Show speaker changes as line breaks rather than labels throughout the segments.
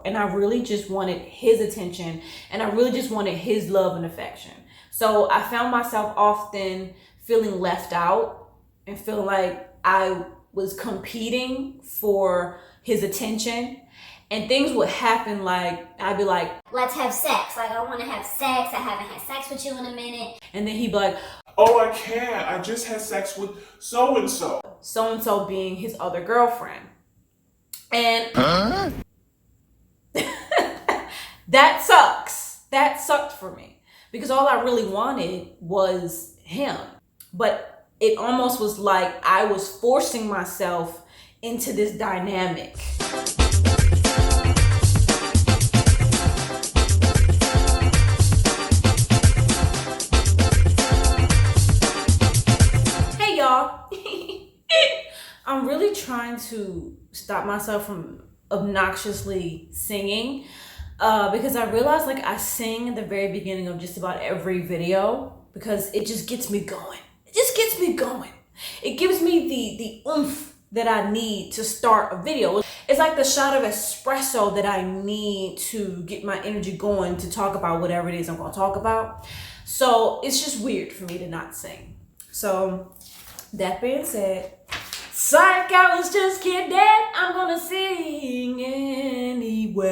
And I really just wanted his attention, and I really just wanted his love and affection. So I found myself often feeling left out and feeling like I was competing for his attention. And things would happen like, I'd be like,
let's have sex. Like, I want to have sex. I haven't had sex with you in a minute.
And then he'd be like,
oh, I can't. I just had sex with so-and-so.
So-and-so being his other girlfriend. And that sucks. That sucked for me because all I really wanted was him. But it almost was like I was forcing myself into this dynamic. Hey y'all. I'm really trying to stop myself from obnoxiously singing because I realized like I sing at the very beginning of just about every video because it just gets me going. It just gets me going. It gives me the oomph that I need to start a video. It's like the shot of espresso that I need to get my energy going to talk about whatever it is I'm going to talk about. So it's just weird for me to not sing. So that being said, psych, I was just kidding. I'm gonna sing anyway.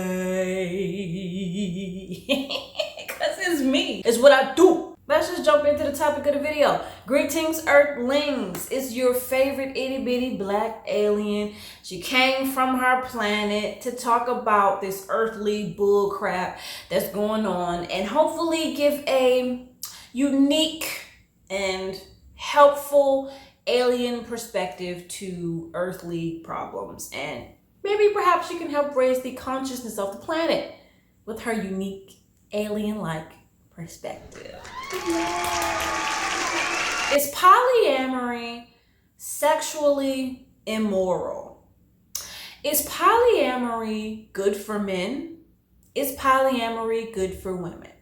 Cause it's me. It's what I do. Let's just jump into the topic of the video. Greetings, Earthlings. It's your favorite itty bitty black alien. She came from her planet to talk about this earthly bull crap that's going on and hopefully give a unique and helpful alien perspective to earthly problems, and maybe perhaps she can help raise the consciousness of the planet with her unique alien-like perspective. Is polyamory sexually immoral? Is polyamory good for men? Is polyamory good for women?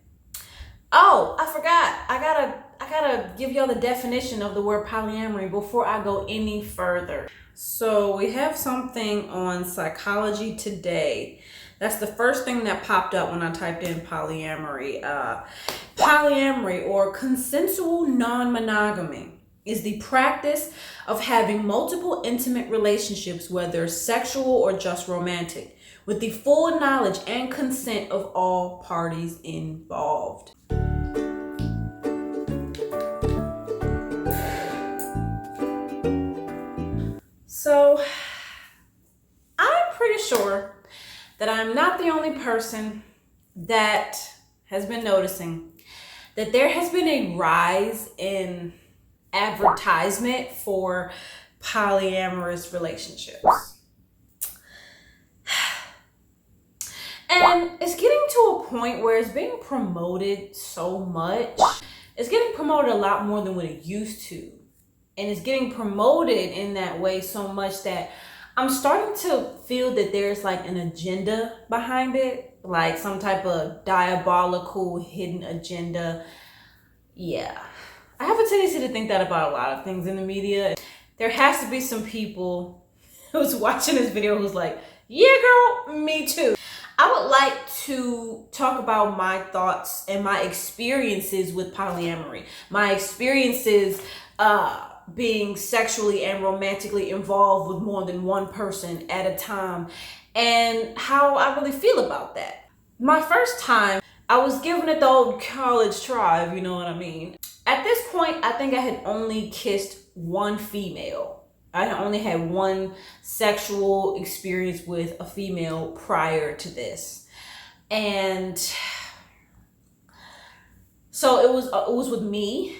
Oh, I forgot. I gotta give y'all the definition of the word polyamory before I go any further. So we have something on Psychology Today. That's the first thing that popped up when I typed in polyamory. Polyamory, or consensual non-monogamy, is the practice of having multiple intimate relationships, whether sexual or just romantic, with the full knowledge and consent of all parties involved. So, I'm pretty sure that I'm not the only person that has been noticing that there has been a rise in advertisement for polyamorous relationships. And it's getting to a point where it's being promoted so much. It's getting promoted a lot more than what it used to. And it's getting promoted in that way so much that I'm starting to feel that there's like an agenda behind it, like some type of diabolical hidden agenda. Yeah, I have a tendency to think that about a lot of things in the media. There has to be some people who's watching this video who's like, yeah, girl, me too. I would like to talk about my thoughts and my experiences with polyamory, my experiences being sexually and romantically involved with more than one person at a time, and how I really feel about that. My first time, I was giving it the old college try, if you know what I mean. At this point, I think I had only kissed one female. I had only had one sexual experience with a female prior to this. And so it was with me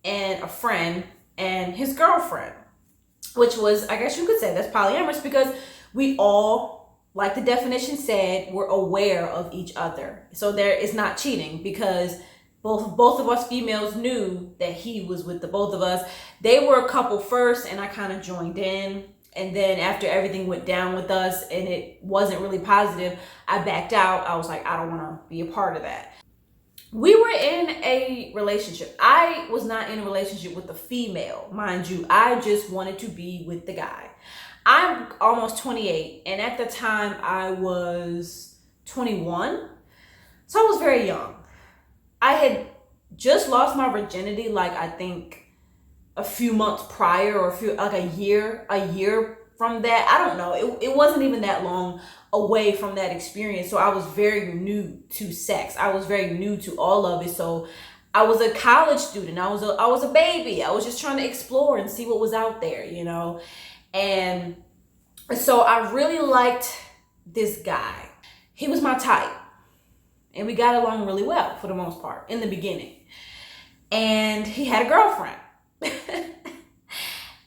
and a friend and his girlfriend, which was, I guess you could say that's polyamorous, because we all, like the definition said, were aware of each other. So there is not cheating, because both of us females knew that he was with the both of us. They were a couple first, and I kind of joined in. And then after everything went down with us and it wasn't really positive, I backed out. I was like, I don't want to be a part of that. We were in a relationship. I was not in a relationship with the female, mind you. I just wanted to be with the guy. I'm almost 28, and at the time I was 21. So I was very young. I had just lost my virginity, like I think a few months prior, or a year from that. I don't know. It wasn't even that long away from that experience. So I was very new to sex. I was very new to all of it. So I was a college student. I was a baby. I was just trying to explore and see what was out there, you know. And so I really liked this guy. He was my type. And we got along really well for the most part in the beginning. And he had a girlfriend.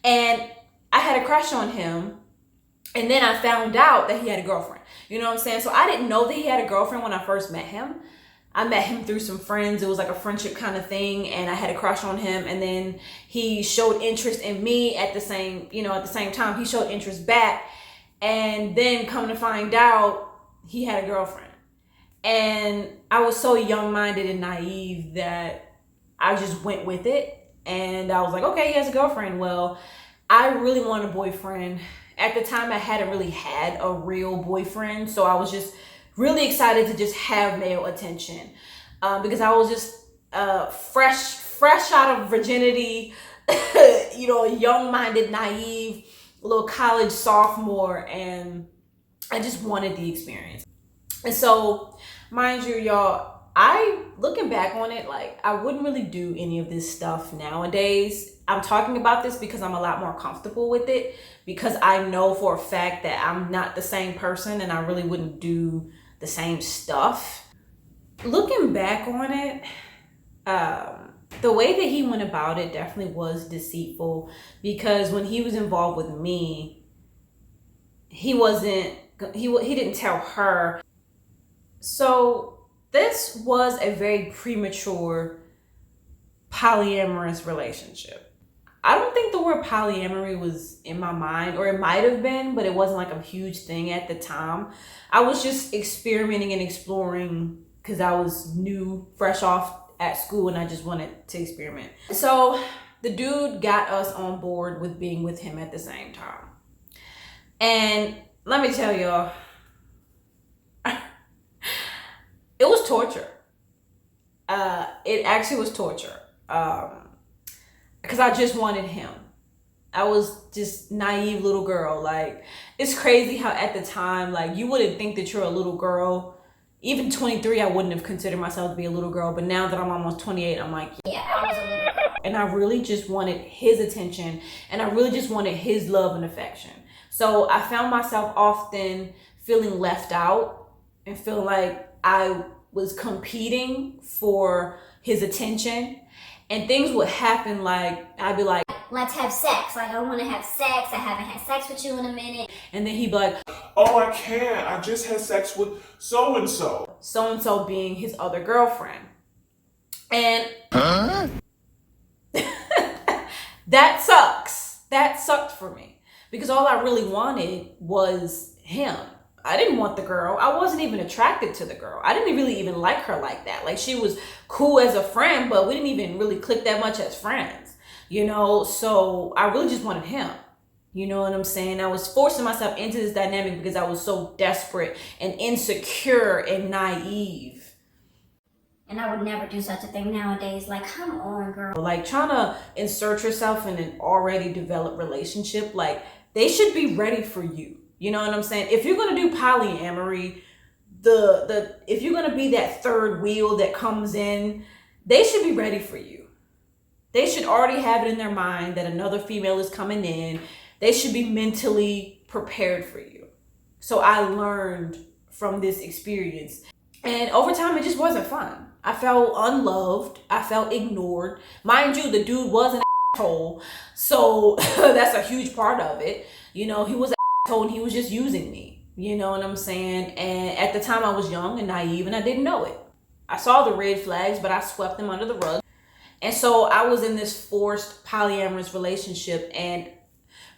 And I had a crush on him. And then I found out that he had a girlfriend. You know what I'm saying? So I didn't know that he had a girlfriend when I first met him. I met him through some friends. It was like a friendship kind of thing. And I had a crush on him. And then he showed interest in me at the same time. He showed interest back. And then come to find out, he had a girlfriend. And I was so young-minded and naive that I just went with it. And I was like, okay, he has a girlfriend. Well, I really want a boyfriend. At the time, I hadn't really had a real boyfriend. So I was just really excited to just have male attention. Because I was just fresh out of virginity, you know, young-minded, naive, little college sophomore. And I just wanted the experience. And so, mind you, y'all, looking back on it, like, I wouldn't really do any of this stuff nowadays. I'm talking about this because I'm a lot more comfortable with it, because I know for a fact that I'm not the same person and I really wouldn't do the same stuff. Looking back on it, the way that he went about it definitely was deceitful, because when he was involved with me, he didn't tell her. So this was a very premature polyamorous relationship. I don't think the word polyamory was in my mind, or it might have been, but it wasn't like a huge thing at the time. I was just experimenting and exploring because I was new, fresh off at school, and I just wanted to experiment. So the dude got us on board with being with him at the same time. And let me tell y'all, it was torture. It actually was torture. Because I just wanted him. I was just naive little girl. Like, it's crazy how at the time, like, you wouldn't think that you're a little girl. Even 23, I wouldn't have considered myself to be a little girl. But now that I'm almost 28, I'm like,
Yeah, I was a little girl.
and I really just wanted his attention. And I really just wanted his love and affection. So I found myself often feeling left out and feeling like I was competing for his attention. And things would happen, like, I'd be like,
Let's have sex. Like, I want to have sex. I haven't had sex with you in a minute.
and then he'd be like,
Oh, I can't. I just had sex with so-and-so.
so-and-so being his other girlfriend. And that sucks. That sucked for me. Because all I really wanted was him. I didn't want the girl. I wasn't even attracted to the girl. I didn't really even like her like that. Like, she was cool as a friend, but we didn't even really click that much as friends, you know? So I really just wanted him. You know what I'm saying? I was forcing myself into this dynamic because I was so desperate and insecure and naive.
And I would never do such a thing nowadays. Like, come on, girl.
Like, trying to insert yourself in an already developed relationship, like, they should be ready for you. You know what I'm saying? If you're going to do polyamory, if you're going to be that third wheel that comes in, they should be ready for you. They should already have it in their mind that another female is coming in. They should be mentally prepared for you. So I learned from this experience. And over time, it just wasn't fun. I felt unloved. I felt ignored. Mind you, the dude was an asshole. So that's a huge part of it. You know, he was an asshole and he was just using me. You know what I'm saying? And at the time, I was young and naive and I didn't know it. I saw the red flags, but I swept them under the rug. And so I was in this forced polyamorous relationship. And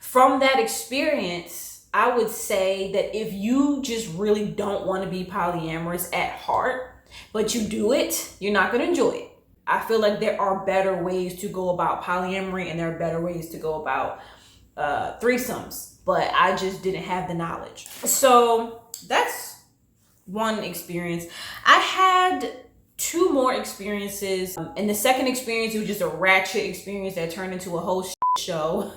from that experience, I would say that if you just really don't want to be polyamorous at heart, but you do it, you're not going to enjoy it. I feel like there are better ways to go about polyamory and there are better ways to go about threesomes, but I just didn't have the knowledge. So that's one experience. I had two more experiences. And the second experience, it was just a ratchet experience that turned into a whole show.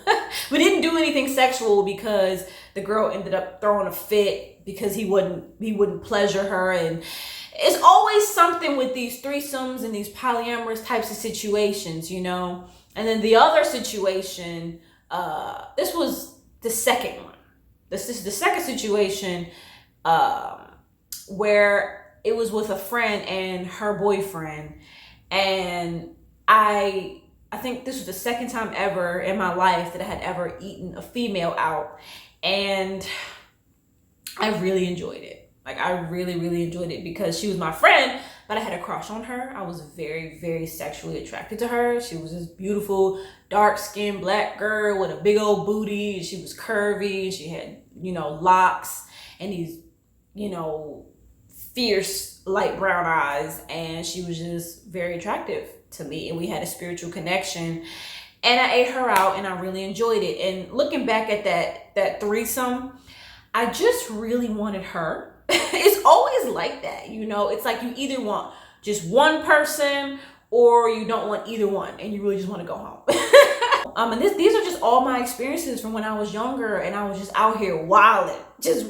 We didn't do anything sexual because the girl ended up throwing a fit because he wouldn't pleasure her. And it's always something with these threesomes and these polyamorous types of situations, you know. And then the other situation, this was the second one. This is the second situation where it was with a friend and her boyfriend. And I think this was the second time ever in my life that I had ever eaten a female out. And I really enjoyed it. Like, I really, really enjoyed it because she was my friend, but I had a crush on her. I was very, very sexually attracted to her. She was this beautiful, dark-skinned black girl with a big old booty. She was curvy. She had, locks and these, fierce light brown eyes. And she was just very attractive to me. And we had a spiritual connection. And I ate her out and I really enjoyed it. And looking back at that threesome, I just really wanted her. It's always like that, It's like you either want just one person or you don't want either one and you really just want to go home. And these are just all my experiences from when I was younger and I was just out here wilding, just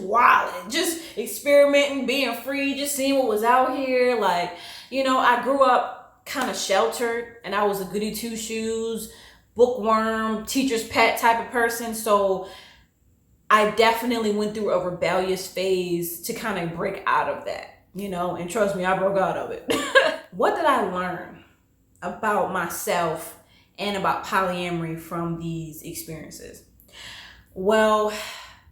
experimenting, being free, just seeing what was out here. Like, I grew up kind of sheltered and I was a goody two shoes, bookworm, teacher's pet type of person. So I definitely went through a rebellious phase to kind of break out of that, and trust me, I broke out of it. What did I learn about myself and about polyamory from these experiences? Well,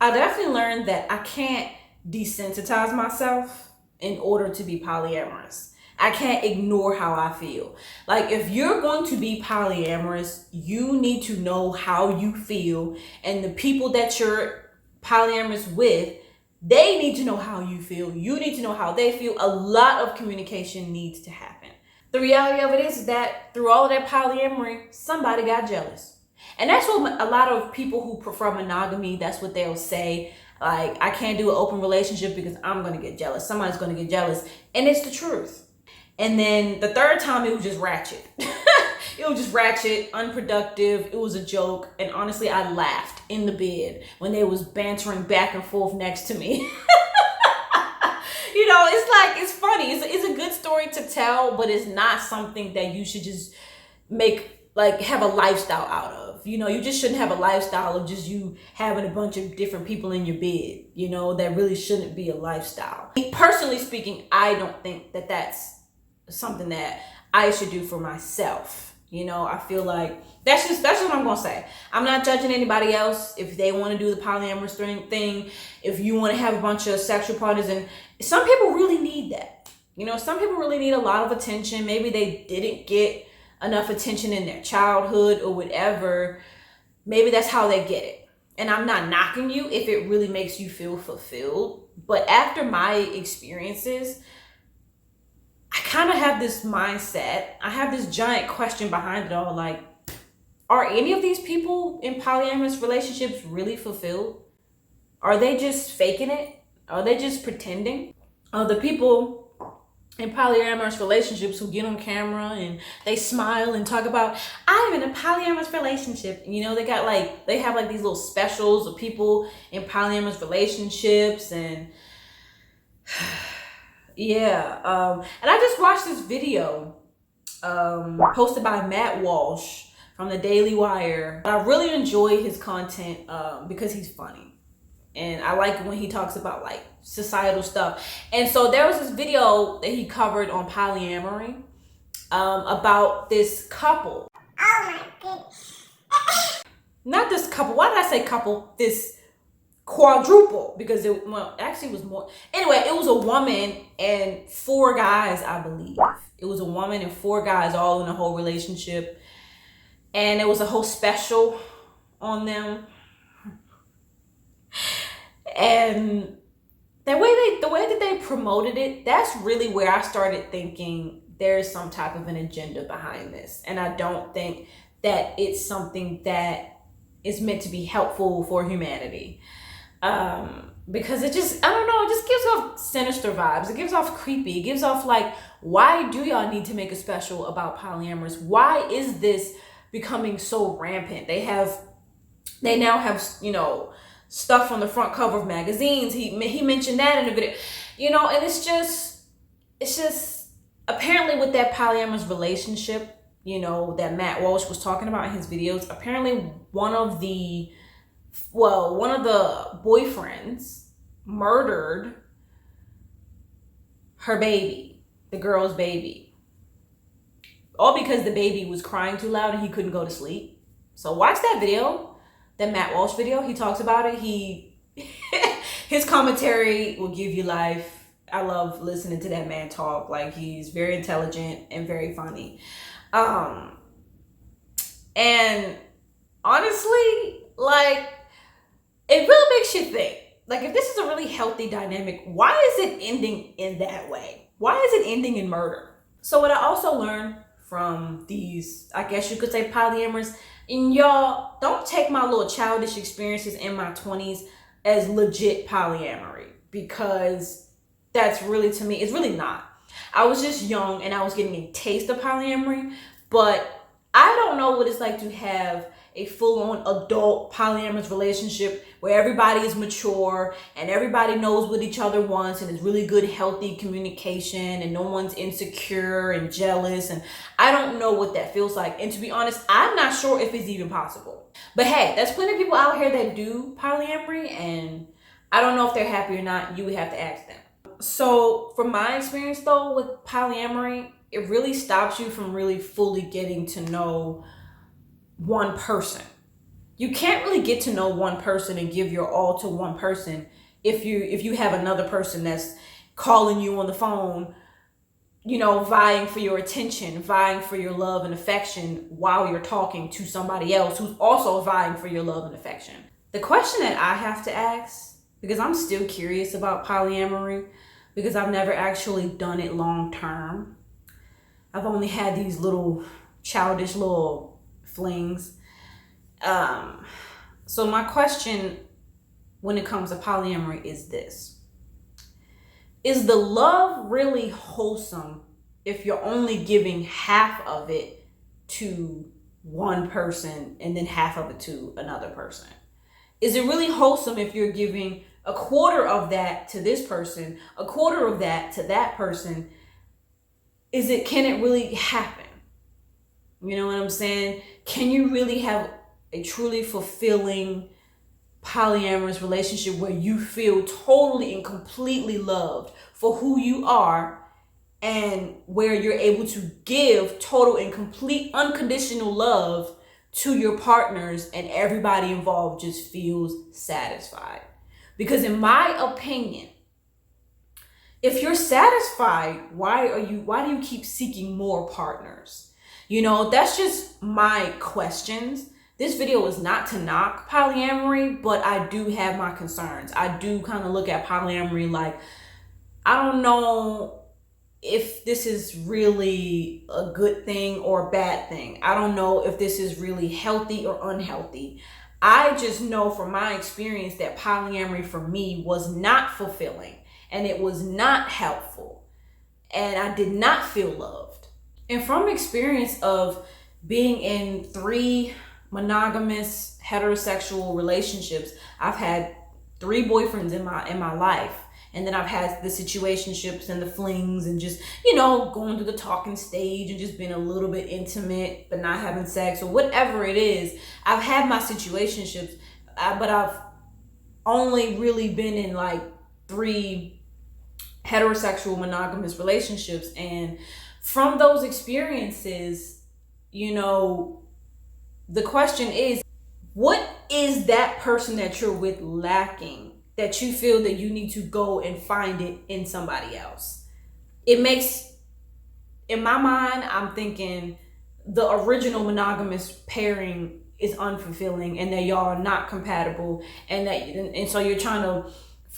I definitely learned that I can't desensitize myself in order to be polyamorous. I can't ignore how I feel. Like, if you're going to be polyamorous, you need to know how you feel, and the people that you're polyamorous with, they need to know how you feel. You need to know how they feel. A lot of communication needs to happen. The reality of it is that through all of that polyamory, somebody got jealous. And that's what a lot of people who prefer monogamy, that's what they'll say. Like, I can't do an open relationship because I'm going to get jealous. Somebody's going to get jealous. And it's the truth. And then the third time, it was just ratchet. It was just ratchet, unproductive. It was a joke. And honestly, I laughed in the bed when they was bantering back and forth next to me. It's like, it's funny. It's a good story to tell, but it's not something that you should just have a lifestyle out of. You just shouldn't have a lifestyle of just you having a bunch of different people in your bed. That really shouldn't be a lifestyle. Personally speaking, I don't think that that's something that I should do for myself. I feel like that's what I'm gonna say. I'm not judging anybody else if they want to do the polyamorous thing. If you want to have a bunch of sexual partners, and some people really need that. Some people really need a lot of attention. Maybe they didn't get enough attention in their childhood or whatever. Maybe that's how they get it. And I'm not knocking you if it really makes you feel fulfilled. But after my experiences, I kind of have this mindset. I have this giant question behind it all. Like, are any of these people in polyamorous relationships really fulfilled? Are they just faking it? Are they just pretending? Are the people in polyamorous relationships who get on camera and they smile and talk about, I'm in a polyamorous relationship. They have these little specials of people in polyamorous relationships and yeah. And I just watched this video posted by Matt Walsh from the Daily Wire. I really enjoy his content because he's funny. And I like when he talks about societal stuff. And so there was this video that he covered on polyamory about this couple.
Oh my goodness.
Not this couple. Why did I say couple? This quadruple, because actually was more. Anyway, it was a woman and 4 guys, I believe. It was a woman and 4 guys all in a whole relationship. And it was a whole special on them. And the way that they promoted it, that's really where I started thinking there's some type of an agenda behind this. And I don't think that it's something that is meant to be helpful for humanity. because it just, I don't know, it just gives off sinister vibes. It gives off creepy. It gives off like, why do y'all need to make a special about polyamorous? Why is this becoming so rampant? They now have, stuff on the front cover of magazines. He mentioned that in a video, and it's just apparently with that polyamorous relationship, that Matt Walsh was talking about in his videos, apparently one of the boyfriends murdered her baby, the girl's baby, all because the baby was crying too loud and he couldn't go to sleep. So watch that video, that Matt Walsh video. He talks about it. His commentary will give you life. I love listening to that man talk. Like, he's very intelligent and very funny. And honestly, like, it really makes you think. Like, if this is a really healthy dynamic, why is it ending in that way? Why is it ending in murder? So what I also learned from these, I guess you could say, polyamorous, and y'all, don't take my little childish experiences in my 20s as legit polyamory, because that's really, to me, it's really not. I was just young and I was getting a taste of polyamory, but I don't know what it's like to have a full-on adult polyamorous relationship where everybody is mature and everybody knows what each other wants and it's really good, healthy communication and no one's insecure and jealous. And I don't know what that feels like. And to be honest, I'm not sure if it's even possible. But hey, there's plenty of people out here that do polyamory, and I don't know if they're happy or not. You would have to ask them. So from my experience though with polyamory, it really stops you from really fully getting to know one person. You can't really get to know one person and give your all to one person if you have another person that's calling you on the phone, vying for your attention, vying for your love and affection while you're talking to somebody else who's also vying for your love and affection. The question that I have to ask, because I'm still curious about polyamory, because I've never actually done it long term. I've only had these little childish little flings. So my question when it comes to polyamory is this: is the love really wholesome if you're only giving half of it to one person and then half of it to another person? Is it really wholesome if you're giving a quarter of that to this person, a quarter of that to that person? Can it really happen? You know what I'm saying? Can you really have a truly fulfilling polyamorous relationship where you feel totally and completely loved for who you are, and where you're able to give total and complete unconditional love to your partners and everybody involved just feels satisfied? Because in my opinion, if you're satisfied, why do you keep seeking more partners? That's just my questions. This video is not to knock polyamory, but I do have my concerns. I do kind of look at polyamory like, I don't know if this is really a good thing or a bad thing. I don't know if this is really healthy or unhealthy. I just know from my experience that polyamory for me was not fulfilling, and it was not helpful, and I did not feel loved. And from experience of being in 3 monogamous heterosexual relationships, I've had 3 boyfriends in my life, and then I've had the situationships and the flings and just going through the talking stage and just being a little bit intimate but not having sex or whatever it is. I've had my situationships, but I've only really been in like 3 heterosexual monogamous relationships. And from those experiences, the question is, what is that person that you're with lacking that you feel that you need to go and find it in somebody else? It makes, in my mind, I'm thinking the original monogamous pairing is unfulfilling and that y'all are not compatible, and so you're trying to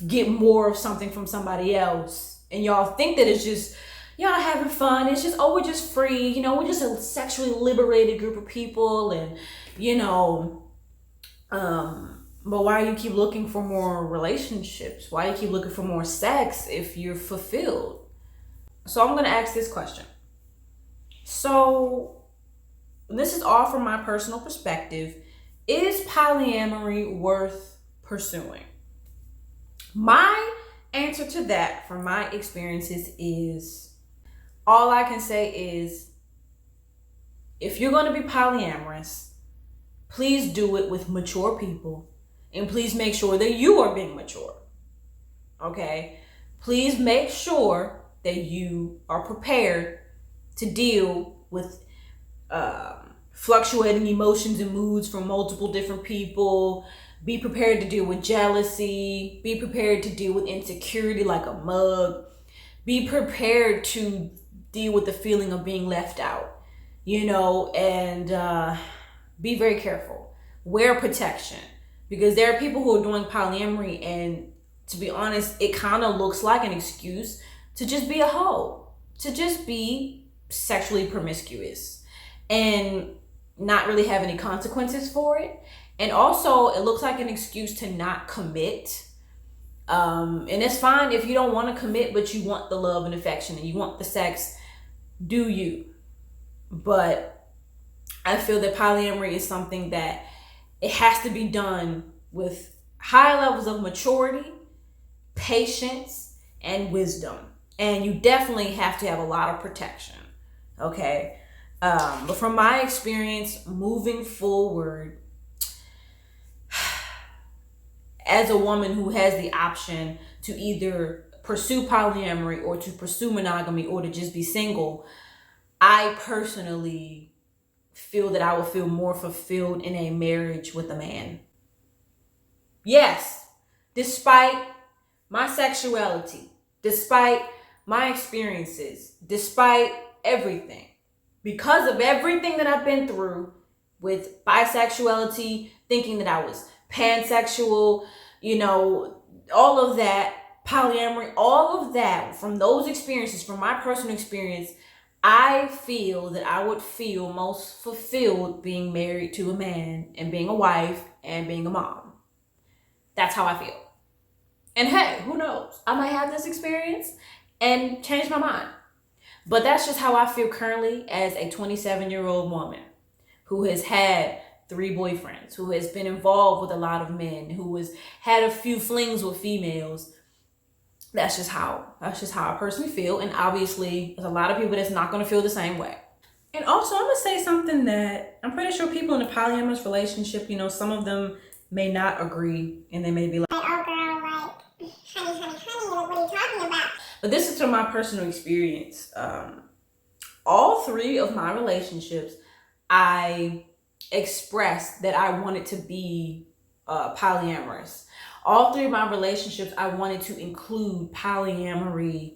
get more of something from somebody else, and y'all think that it's just y'all having fun. It's just, we're just free, we're just a sexually liberated group of people, and But why do you keep looking for more relationships? Why do you keep looking for more sex if you're fulfilled? So I'm going to ask this question. So this is all from my personal perspective. Is polyamory worth pursuing? My answer to that from my experiences is, all I can say is, if you're going to be polyamorous, please do it with mature people, and please make sure that you are being mature. Okay? Please make sure that you are prepared to deal with fluctuating emotions and moods from multiple different people. Be prepared to deal with jealousy. Be prepared to deal with insecurity like a mug. Be prepared to deal with the feeling of being left out, and be very careful. Wear protection, because there are people who are doing polyamory, and to be honest, it kind of looks like an excuse to just be a hoe, to just be sexually promiscuous and not really have any consequences for it. And also, it looks like an excuse to not commit. And it's fine if you don't want to commit, but you want the love and affection and you want the sex, do you. But I feel that polyamory is something that it has to be done with high levels of maturity, patience, and wisdom. And you definitely have to have a lot of protection. Okay? But from my experience moving forward, as a woman who has the option to either pursue polyamory or to pursue monogamy or to just be single, I personally feel that I would feel more fulfilled in a marriage with a man. Yes, despite my sexuality, despite my experiences, despite everything, because of everything that I've been through with bisexuality, thinking that I was pansexual, all of that, polyamory, all of that, from those experiences, from my personal experience, I feel that I would feel most fulfilled being married to a man and being a wife and being a mom. That's how I feel. And hey, who knows? I might have this experience and change my mind. But that's just how I feel currently as a 27-year-old woman who has had 3 boyfriends, who has been involved with a lot of men, who has had a few flings with females. That's just how I personally feel. And obviously, there's a lot of people that's not going to feel the same way. And also, I'm going to say something that I'm pretty sure people in a polyamorous relationship, some of them may not agree, and they may be like,
oh girl, like, honey, like, what are you talking about?
But this is from my personal experience. All 3 of my relationships, I expressed that I wanted to be polyamorous. All 3 of my relationships, I wanted to include polyamory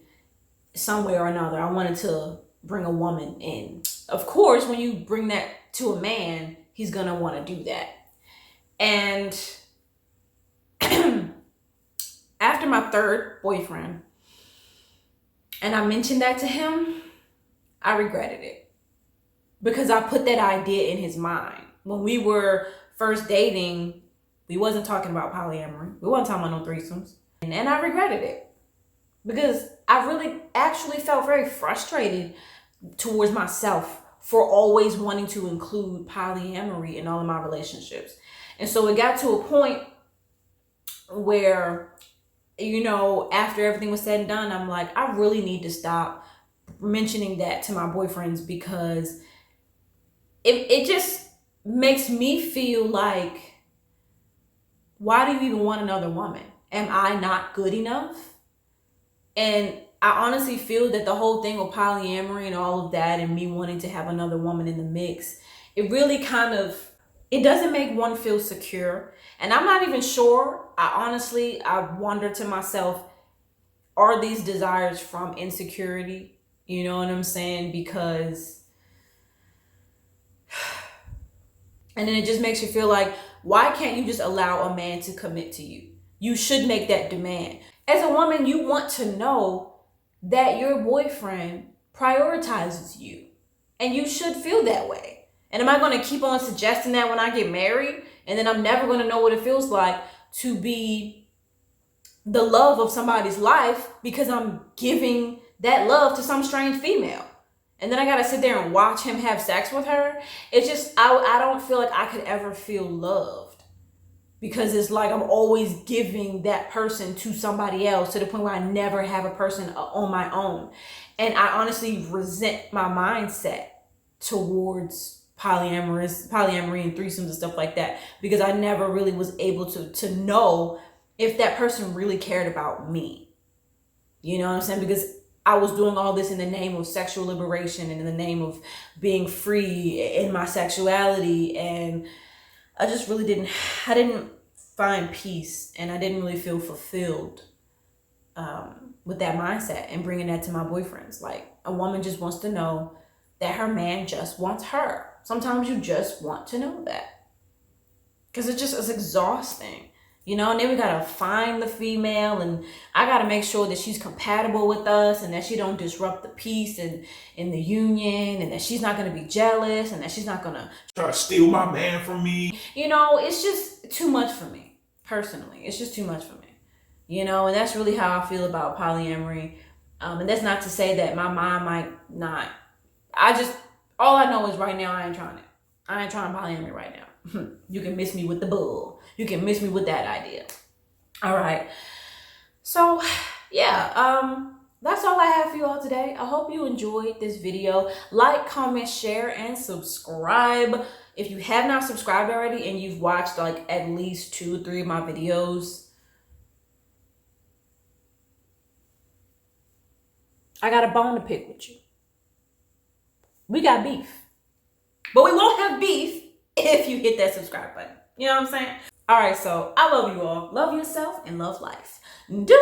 some way or another. I wanted to bring a woman in. Of course, when you bring that to a man, he's going to want to do that. And after my 3rd boyfriend, and I mentioned that to him, I regretted it. Because I put that idea in his mind. When we were first dating, we wasn't talking about polyamory. We wasn't talking about no threesomes. And I regretted it. Because I really actually felt very frustrated towards myself for always wanting to include polyamory in all of my relationships. And so it got to a point where, after everything was said and done, I'm like, I really need to stop mentioning that to my boyfriends, because it just makes me feel like, why do you even want another woman? Am I not good enough? And I honestly feel that the whole thing with polyamory and all of that and me wanting to have another woman in the mix, it really it doesn't make one feel secure. And I'm not even sure. I wonder to myself, are these desires from insecurity? You know what I'm saying? Because, and then it just makes you feel like, why can't you just allow a man to commit to you? You should make that demand. As a woman, you want to know that your boyfriend prioritizes you. And you should feel that way. And am I going to keep on suggesting that when I get married And then I'm never going to know what it feels like to be the love of somebody's life because I'm giving that love to some strange female. And then I got to sit there and watch him have sex with her. It's just, I don't feel like I could ever feel loved because it's like I'm always giving that person to somebody else to the point where I never have a person on my own. And I honestly resent my mindset towards polyamory and threesomes and stuff like that because I never really was able to know if that person really cared about me. You know what I'm saying? Because I was doing all this in the name of sexual liberation and in the name of being free in my sexuality, and I just really I didn't find peace, and I didn't really feel fulfilled with that mindset and bringing that to my boyfriends. Like, a woman just wants to know that her man just wants her. Sometimes you just want to know that because it's exhausting. You know, and then we gotta find the female, and I gotta make sure that she's compatible with us and that she don't disrupt the peace and in the union, and that she's not gonna be jealous, and that she's not gonna
try to steal my man from me.
You know, it's just too much for me, personally. It's just too much for me. You know, and that's really how I feel about polyamory. And that's not to say that my mind might not. All I know is right now I ain't trying it. I ain't trying polyamory right now. You can miss me with the bull. You can miss me with that idea. All right. So, yeah, that's all I have for you all today. I hope you enjoyed this video. Like, comment, share, and subscribe. If you have not subscribed already and you've watched like at least 2 or 3 of my videos, I got a bone to pick with you. We got beef. But we won't have beef if you hit that subscribe button. You know what I'm saying? All right, so I love you all. Love yourself and love life. Deuces!